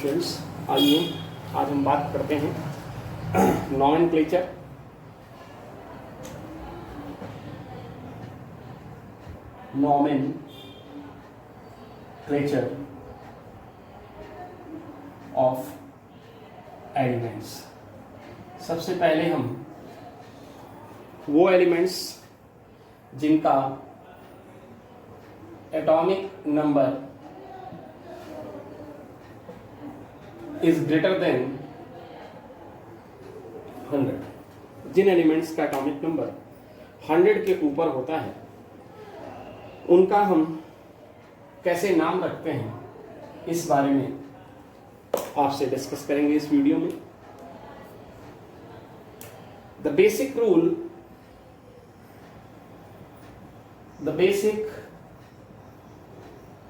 Students, आइए आज हम बात करते हैं नॉमेनक्लेचर। Nomenclature of elements. सबसे पहले हम वो एलिमेंट्स जिनका atomic number is greater than 100, जिन एलिमेंट्स का एटॉमिक नंबर 100 के ऊपर होता है उनका हम कैसे नाम रखते हैं, इस बारे में आपसे डिस्कस करेंगे इस वीडियो में। The basic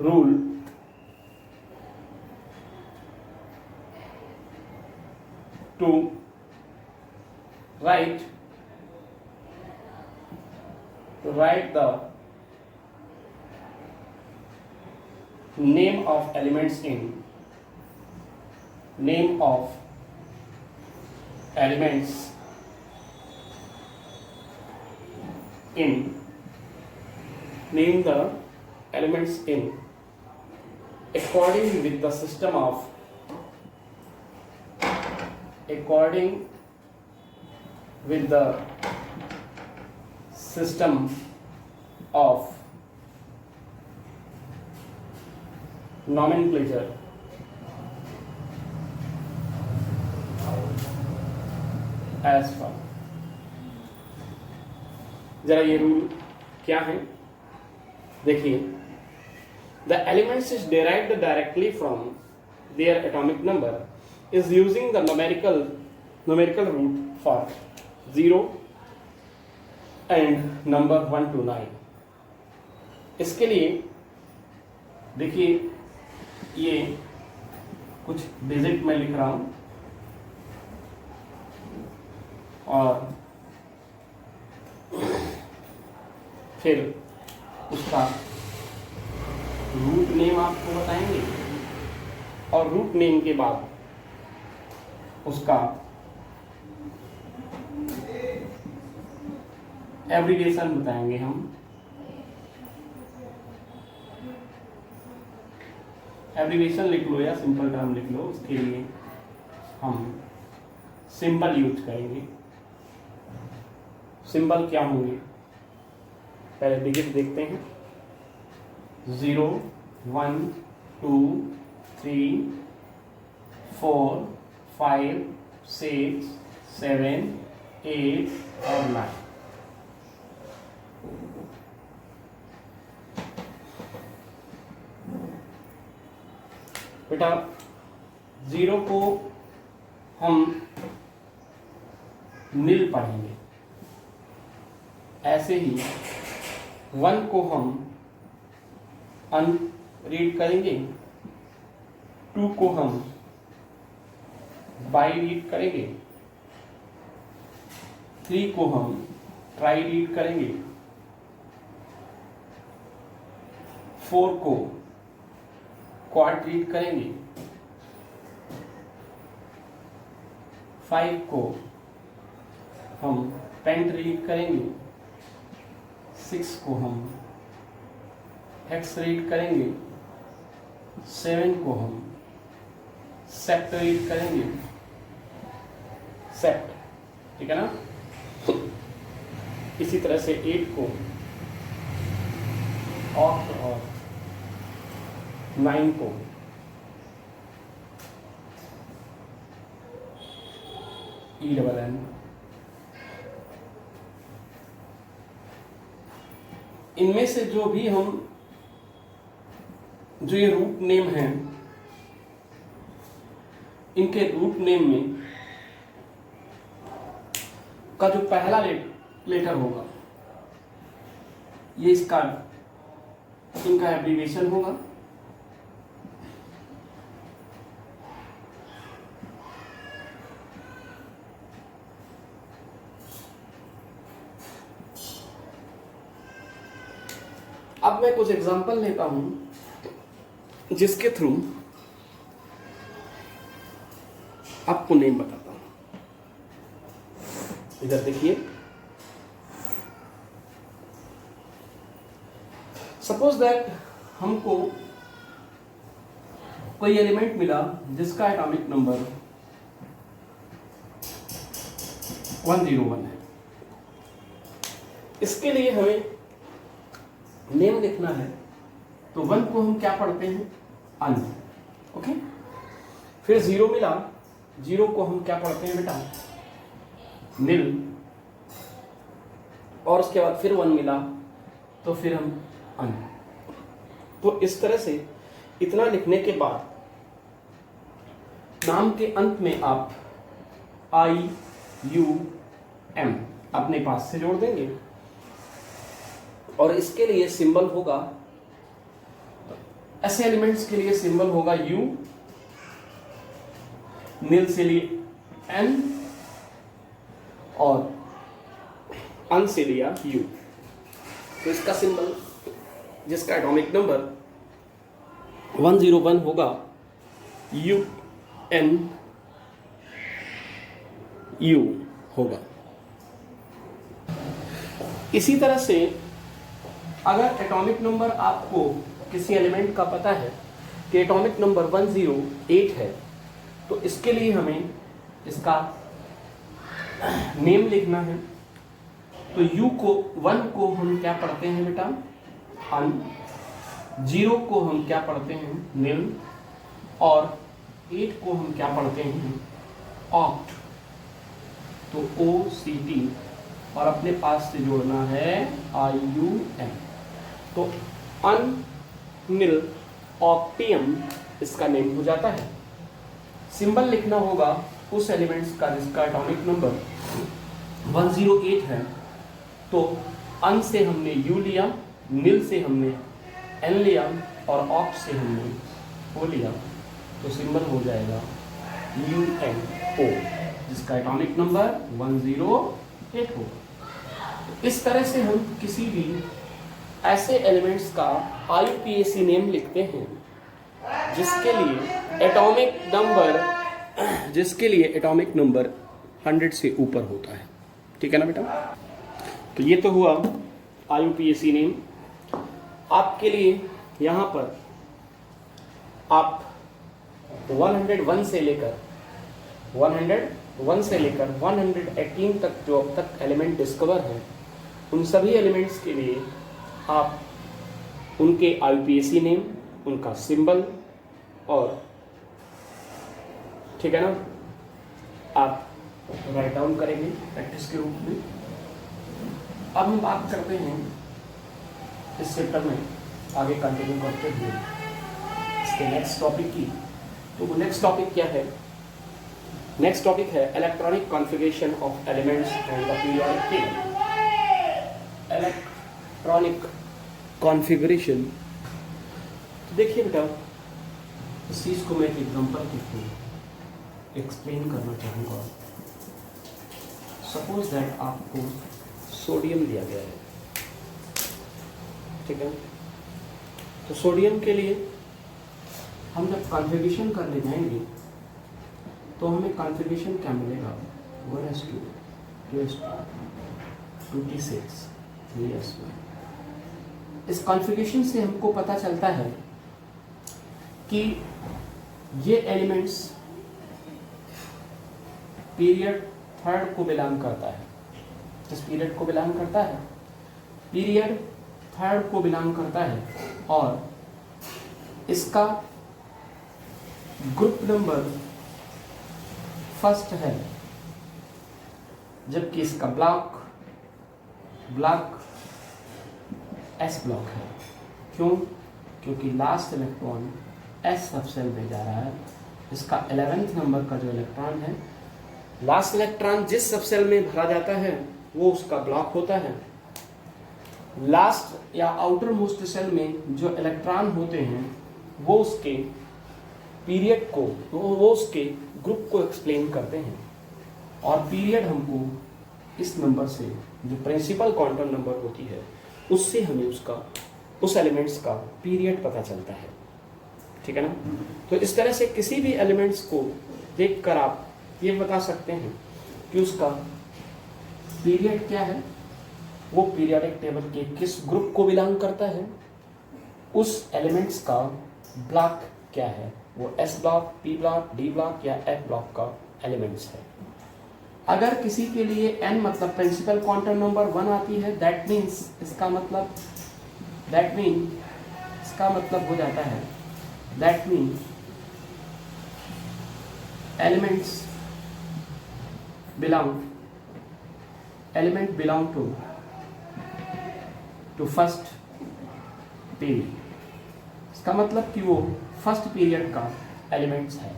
rule to write the name of elements in name the elements in according with the system of nomenclature as follows। जरा ये रूल क्या है देखिए। The elements is derived directly from their atomic number is using the numerical root for 0 and number 1 to 9। इसके लिए देखिए ये कुछ डिजिट में लिख रहा हूं और फिर उसका रूट नेम आपको बताएंगे और रूट नेम के बाद उसका एब्रीविएशन बताएंगे हम। एब्रीविएशन लिख लो या सिंपल टर्म लिख लो, उसके लिए हम सिंबल यूज करेंगे। सिंबल क्या होंगे पहले डिजिट देखते हैं। 0 1 2 3 4 5 6 7 8 और 9। बेटा 0 को हम नील पढ़ेंगे, ऐसे ही 1 को हम अन रीड करेंगे, 2 को हम बाई रीड करेंगे, 3 को हम ट्राई रीड करेंगे, 4 को क्वाड रीड करेंगे, 5 को हम पेंट रीड करेंगे, 6 को हम हेक्स रीड करेंगे, 7 को हम सेप्ट रीड करेंगे। सेप्ट, ठीक है ना। इसी तरह से 8 को ऑक्ट और 9 को ENN। इनमें से जो ये रूट नेम हैं, इनके रूट नेम में का जो पहला लेटर होगा ये इनका एब्रीविएशन होगा। अब मैं कुछ एग्जांपल लेता हूं जिसके थ्रू आपको नेम बताता हूं। इधर देखिए, सपोज दैट हमको कोई एलिमेंट मिला जिसका एटॉमिक नंबर 101 है। इसके लिए हमें नेम लिखना है, तो 1 को हम क्या पढ़ते हैं, अन, ओके। फिर 0 मिला, 0 को हम क्या पढ़ते हैं बेटा, नील। और उसके बाद फिर 1 मिला तो फिर हम अन। तो इस तरह से इतना लिखने के बाद नाम के अंत में आप IUM अपने पास से जोड़ देंगे और इसके लिए सिंबल होगा, ऐसे एलिमेंट्स के लिए सिंबल होगा U, नील से लिए N और अन से लिया U। तो इसका सिंबल, जिसका एटॉमिक नंबर 101 होगा, UNU होगा। इसी तरह से अगर एटॉमिक नंबर आपको किसी एलिमेंट का पता है कि एटॉमिक नंबर 108 है, तो इसके लिए हमें इसका नेम लिखना है। तो U को 1 को हम क्या पढ़ते हैं बेटा, अन, 0 को हम क्या पढ़ते हैं, नील, और 8 को हम क्या पढ़ते हैं, ऑक्ट। तो OCT और अपने पास से जोड़ना है IUM। तो अन, नील, ऑक्टियम इसका नेम हो जाता है। सिंबल लिखना होगा उस एलिमेंट्स का जिसका एटॉमिक नंबर 108 है। तो अन से हमने U लिया, नील से हमने N लिया और ऑक्ट से हमने O लिया। तो सिंबल हो जाएगा UNO, जिसका एटॉमिक नंबर 108 होगा। इस तरह से हम किसी भी ऐसे एलिमेंट्स का IUPAC नेम लिखते हैं जिसके लिए एटॉमिक नंबर 100 से ऊपर होता है। ठीक है ना बेटा। तो ये तो हुआ IUPAC नेम। आपके लिए यहाँ पर आप 101 से लेकर 118 तक जो अब तक एलिमेंट डिस्कवर हैं, उन सभी एलिमेंट्स के लिए आप उनके IUPAC नेम, उनका सिंबल और, ठीक है ना, आप राइट डाउन करेंगे प्रैक्टिस के रूप में। अब हम बात करते हैं इस चैप्टर में आगे कंटिन्यू करते हुए इसके नेक्स्ट टॉपिक की। तो वो नेक्स्ट टॉपिक क्या है? नेक्स्ट टॉपिक है electronic configuration of elements and the periodic table. Electronic configuration, तो देखिए बेटा, इस चीज़ को मैं एक एग्जांपल के थ्रू एक्सप्लेन करना चाहूँगा। सपोज दैट आपको सोडियम दिया गया है, ठीक है। तो सोडियम के लिए हम जब कॉन्फ़िगरेशन करने जाएंगे तो हमें कॉन्फ़िगरेशन क्या मिलेगा? 1s2 2s2 2t6 3s1। इस कॉन्फ़िगरेशन से हमको पता चलता है कि ये एलिमेंट्स पीरियड 3rd को बिलोंग करता है। किस पीरियड को बिलोंग करता है? पीरियड 3rd को बिलोंग करता है और इसका ग्रुप नंबर 1st है, जबकि इसका ब्लॉक S ब्लॉक है। क्यों? क्योंकि लास्ट इलेक्ट्रॉन S सब सेल में जा रहा है। इसका 11th नंबर का जो इलेक्ट्रॉन है, लास्ट इलेक्ट्रॉन जिस सब सेल में भरा जाता है वो उसका ब्लॉक होता है। लास्ट या आउटर मोस्ट सेल में जो इलेक्ट्रॉन होते हैं वो उसके पीरियड को, वो उसके ग्रुप को एक्सप्लेन करते हैं। और पीरियड हमको इस नंबर से, जो प्रिंसिपल क्वांटम नंबर होती है, उससे हमें उस एलिमेंट्स का पीरियड पता चलता है। ठीक है ना। तो इस तरह से किसी भी एलिमेंट्स को देखकर आप ये बता सकते हैं कि उसका पीरियड क्या है, वो पीरियोडिक टेबल के किस ग्रुप को बिलोंग करता है, उस एलिमेंट्स का ब्लॉक क्या है, वो S block, P block, D block या एफ ब्लॉक का एलिमेंट्स है। अगर किसी के लिए n मतलब प्रिंसिपल क्वांटम नंबर 1 आती है, दैट मीन्स इसका मतलब हो जाता है, that mean element belong to first period. इसका मतलब कि वो फर्स्ट पीरियड का एलिमेंट्स है।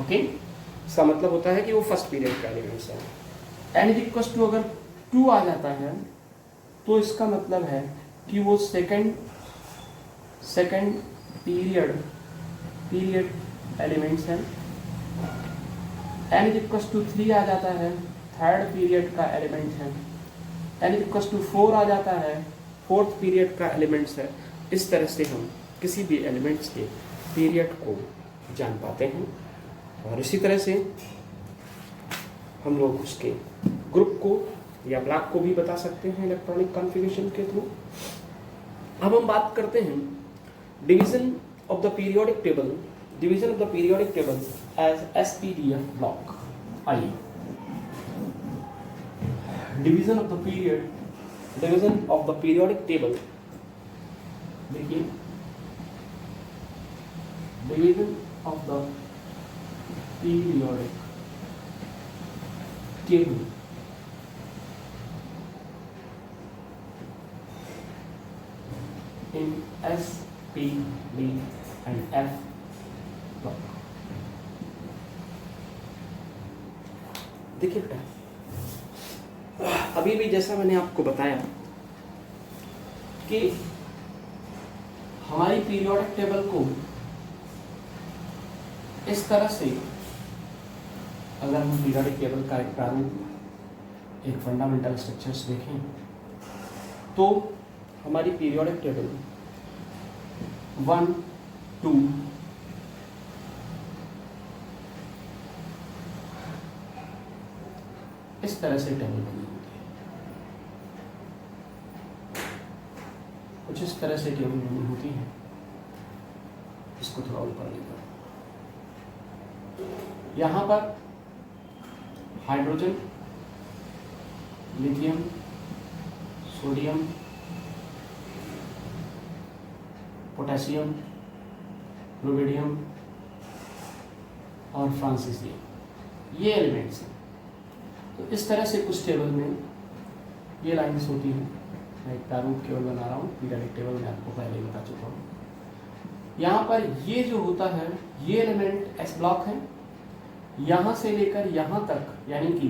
ओके, इसका मतलब होता है कि वो फर्स्ट पीरियड का एलिमेंट्स है। n इक्वल्स टू अगर 2 आ जाता है तो इसका मतलब है कि वो सेकंड पीरियड एलिमेंट्स है। n इक्वल्स टू 3 आ जाता है, थर्ड पीरियड का एलिमेंट है। n इक्वल्स टू 4 आ जाता है, फोर्थ पीरियड का एलिमेंट्स है। इस तरह से हम किसी भी एलिमेंट्स के पीरियड को जान पाते हैं और इसी तरह से हम लोग उसके ग्रुप को या ब्लॉक को भी बता सकते हैं इलेक्ट्रॉनिक कॉन्फ़िगरेशन के थ्रू। अब हम बात करते हैं division of the periodic table as SPDF block. आइए division of the periodic table, देखिए division of the periodic table in S, P, D and F block। देखिए बेटा, अभी भी जैसा मैंने आपको बताया कि हमारी पीरियोडिक टेबल को इस तरह से अगर हम पीरियोडिक टेबल का एक प्रारूप, एक फंडामेंटल स्ट्रक्चर्स देखें तो हमारी पीरियोडिक टेबल 1, 2 इस तरह से टेबल बनी होती है, कुछ इस तरह से टेबल बनी होती है। इसको थोड़ा ऊपर लेकर यहाँ पर hydrogen, lithium, sodium, potassium, rubidium और फ्रांसीसियम, ये एलिमेंट्स हैं। तो इस तरह से कुछ टेबल में ये लाइन्स होती हैं। मैं एक प्रारूप केवल बना रहा हूँ, पीरियोडिक टेबल में आपको पहले ही बता चुका हूँ। यहाँ पर ये जो होता है, ये एलिमेंट एस ब्लॉक है। यहाँ से लेकर यहाँ तक, यानी कि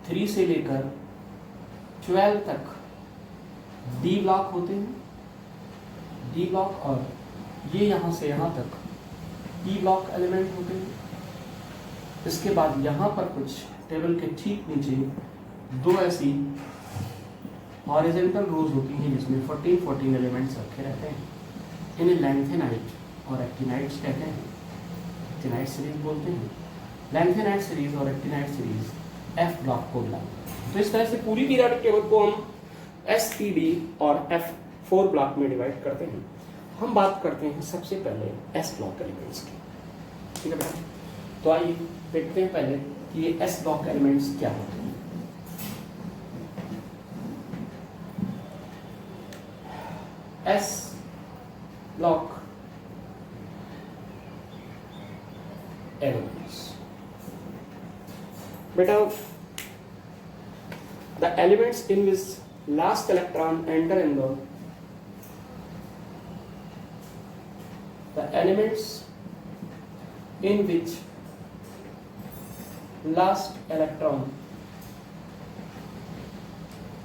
3 से लेकर 12 तक डी ब्लॉक होते हैं, डी ब्लॉक, और ये यहाँ से यहाँ तक ई ब्लॉक एलिमेंट होते हैं। इसके बाद यहाँ पर कुछ टेबल के ठीक नीचे 2 ऐसी हॉरिजॉन्टल रोज होती हैं जिसमें 14 एलिमेंट्स रखे रहते हैं। इन्हें लैंथेनाइट और एक्टिनाइट्स कहते हैं, एक्टिनाइट सीरीज बोलते हैं। लैंथेनाइट सीरीज और एक्टिनाइट सीरीज एफ ब्लॉक को बिलोंग। तो इस तरह से पूरी पीरियोडिक टेबल को हम SPD और F4 ब्लॉक में डिवाइड करते हैं। हम बात करते हैं सबसे पहले एस ब्लॉक एलिमेंट्स की, ठीक है बेटा। तो आइए देखते हैं पहले कि ये एस ब्लॉक एलिमेंट्स क्या होते हैं। एस ब्लॉक एलिमेंट्स, बेटा, the elements in which last electron enter in the elements in which last electron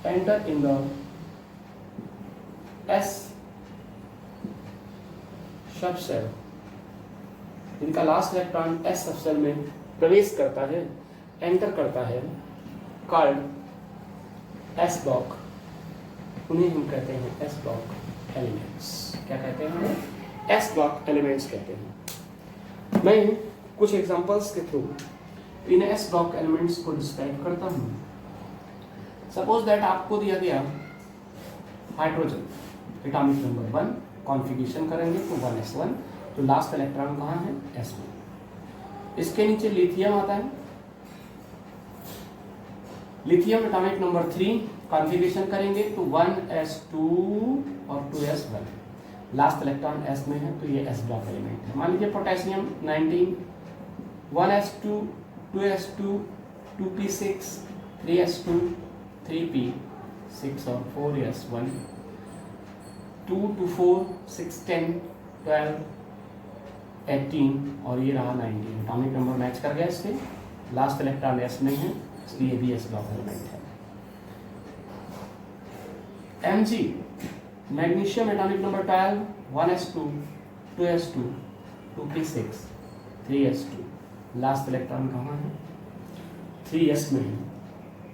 enter in the S subshell, इनका लास्ट इलेक्ट्रॉन S सबसेल में प्रवेश करता है, एंटर करता है, कॉल्ड एस ब्लॉक। उन्हें हम कहते हैं एस ब्लॉक एलिमेंट्स। क्या कहते हैं? एस ब्लॉक एलिमेंट्स कहते हैं। मैं कुछ एग्जांपल्स के थ्रू इन एस ब्लॉक एलिमेंट्स को डिस्क्राइब करता हूं। सपोज दैट आपको दिया गया हाइड्रोजन एटॉमिक नंबर 1, कॉन्फ़िगरेशन करेंगे तो 1s1, तो लास्ट इलेक्ट्रॉन कहाँ है, s में। इसके नीचे लिथियम आता है, लिथियम एटॉमिक नंबर 3, कॉन्फ़िगरेशन करेंगे तो 1s2 और 2s1, लास्ट इलेक्ट्रॉन s में है तो ये s ब्लॉक एलिमेंट है। मान लीजिए potassium 19, 1s2, 2s2, 2p6, 3s2, 3p6 और 4s1, 2 to 4, 6, 10, 12, 18 और ये रहा 19। एटॉमिक नंबर मैच कर गया इससे, लास्ट इलेक्ट्रॉन s में है इसलिए भी s ब्लॉक एलिमेंट है। Mg magnesium atomic number 12, 1s2, 2s2, 2p6, 3s2, last electron कहाँ है, 3s में है,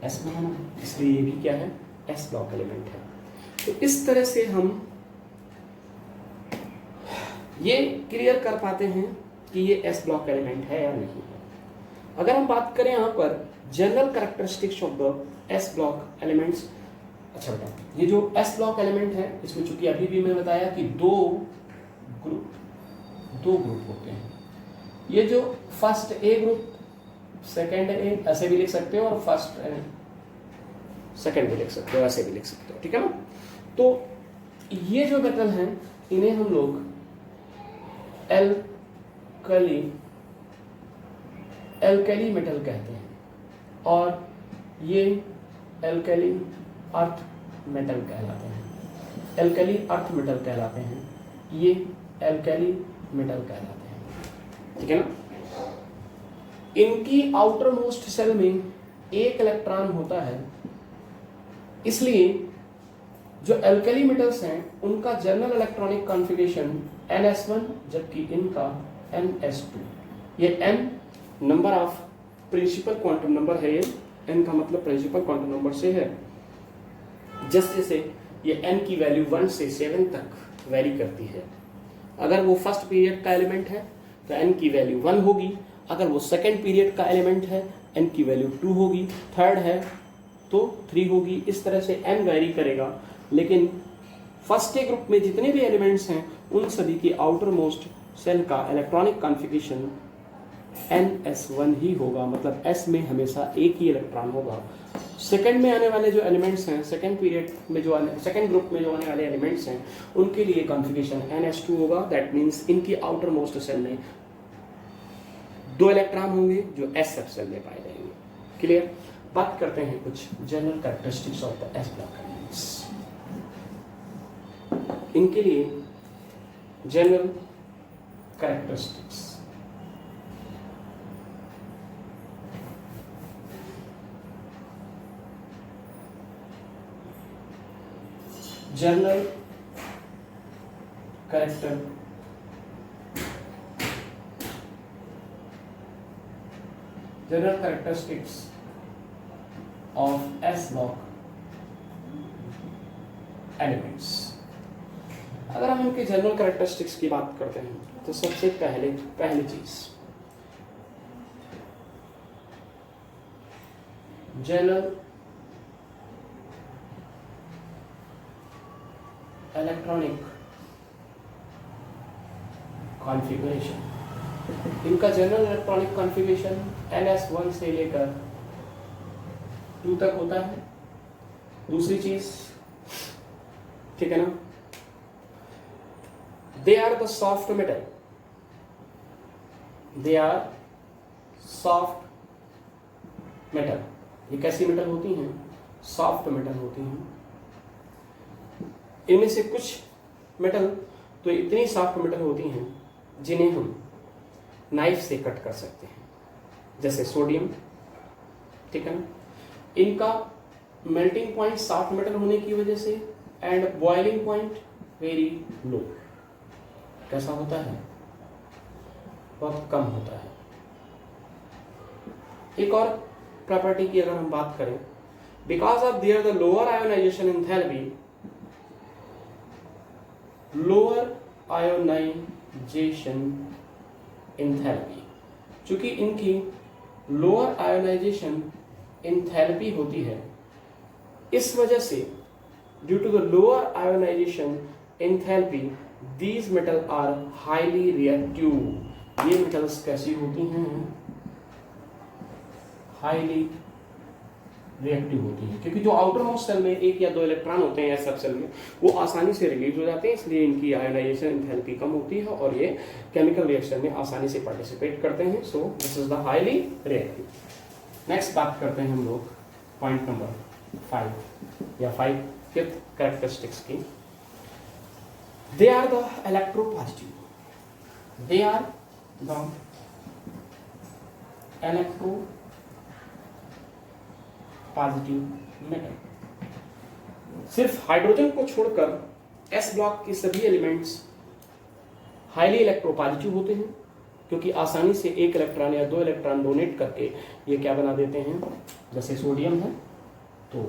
s में है ना, इसलिए ये भी क्या है, s ब्लॉक एलिमेंट है। तो इस तरह से हम ये क्लियर कर पाते हैं कि ये s ब्लॉक एलिमेंट है या नहीं है। अगर हम बात करें यहाँ पर general characteristics of the s block elements, अच्छा बेटा ये जो s ब्लॉक एलिमेंट है इसमें चूंकि अभी भी मैं बताया कि दो ग्रुप होते हैं। ये जो फर्स्ट ए ग्रुप, सेकेंड ए, ऐसे भी लिख सकते हो और फर्स्ट सेकेंड भी लिख सकते हो, ऐसे भी लिख सकते हो, ठीक है ना। तो ये जो मेटल हैं इन्हें हम लोग एल्कली मेटल कहते हैं और ये एल्कली अर्थ मेटल कहलाते हैं। एल्कली अर्थ मेटल कहलाते हैं, ये एल्कली मेटल कहलाते हैं, ठीक है ना। इनकी आउटर मोस्ट सेल में एक इलेक्ट्रॉन होता है, इसलिए जो एल्कली मेटल्स हैं उनका जनरल इलेक्ट्रॉनिक कॉन्फ़िगरेशन ns1 जबकि इनका ns2। ये n number of principal quantum number है, ये n का मतलब प्रिंसिपल क्वांटम नंबर से है। जैसे ये n की वैल्यू 1 से 7 तक वेरी करती है। अगर वो फर्स्ट पीरियड का एलिमेंट है तो n की वैल्यू 1 होगी, अगर वो सेकेंड पीरियड का एलिमेंट है n की वैल्यू 2 होगी, थर्ड है तो 3 होगी। इस तरह से n वेरी करेगा, लेकिन फर्स्ट ए ग्रुप में जितने भी एलिमेंट्स हैं उन सभी की आउटर मोस्ट सेल का इलेक्ट्रॉनिक कॉन्फ़िगरेशन ns1 ही होगा, मतलब s में हमेशा एक ही इलेक्ट्रॉन होगा। सेकेंड में आने वाले जो एलिमेंट्स हैं, सेकेंड पीरियड में जो सेकेंड ग्रुप में जो आने वाले एलिमेंट्स हैं उनके लिए कॉन्फ़िगरेशन ns2 होगा। दैट मीन्स इनकी आउटर मोस्ट सेल में 2 इलेक्ट्रॉन होंगे जो s सब सेल में पाए जाएंगे। क्लियर। बात करते हैं कुछ general characteristics of the s block elements. इनके लिए general characteristics, general characteristics of s block elements. अगर हम इनके जनरल कैरेक्टरिस्टिक्स की बात करते हैं तो सबसे पहली चीज जनरल इलेक्ट्रॉनिक कॉन्फ़िगरेशन। इनका जनरल इलेक्ट्रॉनिक कॉन्फ़िगरेशन ns1 से लेकर 2 तक होता है। दूसरी चीज, ठीक है ना, they are the soft metal, they are soft metal। ये कैसी मेटल होती हैं, सॉफ्ट मेटल होती हैं। इनमें से कुछ मेटल तो इतनी सॉफ्ट मेटल होती हैं जिन्हें हम नाइफ से कट कर सकते हैं, जैसे सोडियम, ठीक है ना। इनका मेल्टिंग पॉइंट सॉफ्ट मेटल होने की वजह से and boiling point very low, कैसा होता है, बहुत कम होता है। एक और प्रॉपर्टी की अगर हम बात करें, because of their the lower ionization enthalpy, lower ionization enthalpy, चूंकि इनकी लोअर आयोनाइजेशन एंथैल्पी होती है, इस वजह से due to the lower ionization enthalpy these metal are highly reactive. ये मेटल्स कैसी होती हैं? हाईली रिएक्टिव होती है, क्योंकि जो आउटर मोस्ट सेल में एक या दो इलेक्ट्रॉन होते हैं सब सेल में, वो आसानी से रिलीज हो जाते हैं, इसलिए इनकी आयोनाइजेशन एंथैल्पी कम होती है और ये केमिकल रिएक्शन में आसानी से पार्टिसिपेट करते हैं। So this is the highly reactive. Next बात करते हैं हम लोग पॉइंट नंबर 5 या 5 कैरेक्टरिस्टिक्स की। They are the electropositive. They are the electro positive metal. सिर्फ हाइड्रोजन को छोड़कर एस ब्लॉक के सभी एलिमेंट्स हाईली इलेक्ट्रोपॉजिटिव होते हैं, क्योंकि आसानी से एक इलेक्ट्रॉन या दो इलेक्ट्रॉन डोनेट करके ये क्या बना देते हैं, जैसे सोडियम है तो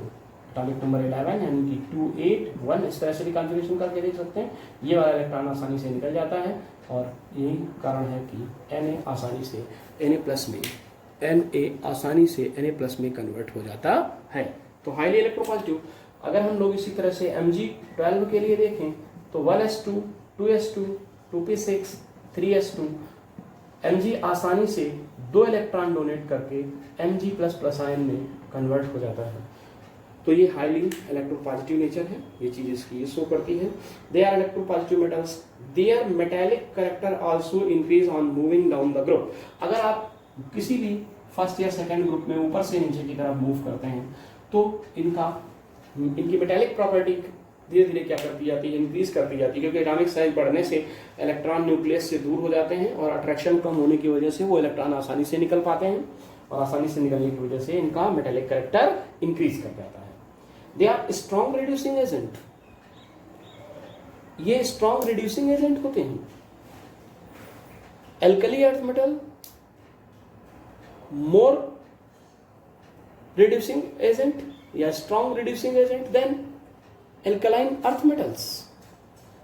एटॉमिक नंबर 11 यानी कि 281 इस तरह से भी कॉन्फ़िगरेशन करके देख सकते हैं। ये वाला इलेक्ट्रॉन आसानी से निकल जाता है और यही कारण है कि Na आसानी से Na+ में कन्वर्ट हो जाता है। तो हाईली इलेक्ट्रोपॉजिटिव। अगर हम लोग इसी तरह से Mg12 के लिए देखें तो 1s2 2s2 2p6 3s2 Mg आसानी से दो इलेक्ट्रॉन डोनेट करके Mg++ आयन में कन्वर्ट हो जाता है। तो ये हाईली इलेक्ट्रोपॉजिटिव नेचर है, ये चीज इसकी शो करती है। They are electropositive metals, their metallic character also increase on moving down the group. अगर आप किसी भी फर्स्ट या सेकंड ग्रुप में ऊपर से नीचे की तरफ मूव करते हैं तो इनकी मेटालिक प्रॉपर्टी धीरे धीरे क्या करती जाती है, इंक्रीज करती जाती है, क्योंकि एटॉमिक साइज बढ़ने से इलेक्ट्रॉन न्यूक्लियस से दूर हो जाते हैं और अट्रैक्शन कम होने की वजह से वो इलेक्ट्रॉन आसानी से निकल पाते हैं और आसानी से निकलने की वजह से इनका मेटालिक कैरेक्टर इंक्रीज कर जाता है। They are strong reducing agent. ये स्ट्रॉन्ग रिड्यूसिंग एजेंट होते हैं। Alkali earth metal more reducing agent या strong reducing agent than alkaline earth metals,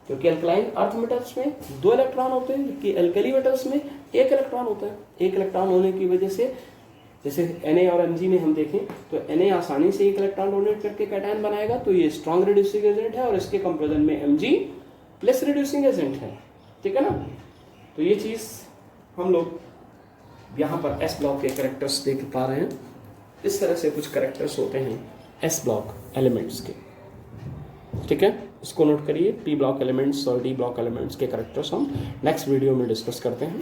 क्योंकि एल्कलाइन अर्थ मेटल्स में दो इलेक्ट्रॉन होते हैं जबकि एल्कली मेटल्स में एक इलेक्ट्रॉन होता है। एक इलेक्ट्रॉन होने की वजह से जैसे Na और Mg में हम देखें तो Na आसानी से एक इलेक्ट्रॉन डोनेट करके कैटायन बनाएगा, तो ये स्ट्रॉन्ग रिड्यूसिंग एजेंट है और इसके कंपेरिजन में Mg+ रिड्यूसिंग एजेंट है। ठीक है ना। तो ये चीज हम लोग यहाँ पर एस ब्लॉक के कैरेक्टर्स देख पा रहे हैं। इस तरह से कुछ कैरेक्टर्स होते हैं एस ब्लॉक एलिमेंट्स के। ठीक है, इसको नोट करिए। पी ब्लॉक एलिमेंट्स और डी ब्लॉक एलिमेंट्स के कैरेक्टर्स हम नेक्स्ट वीडियो में डिस्कस करते हैं।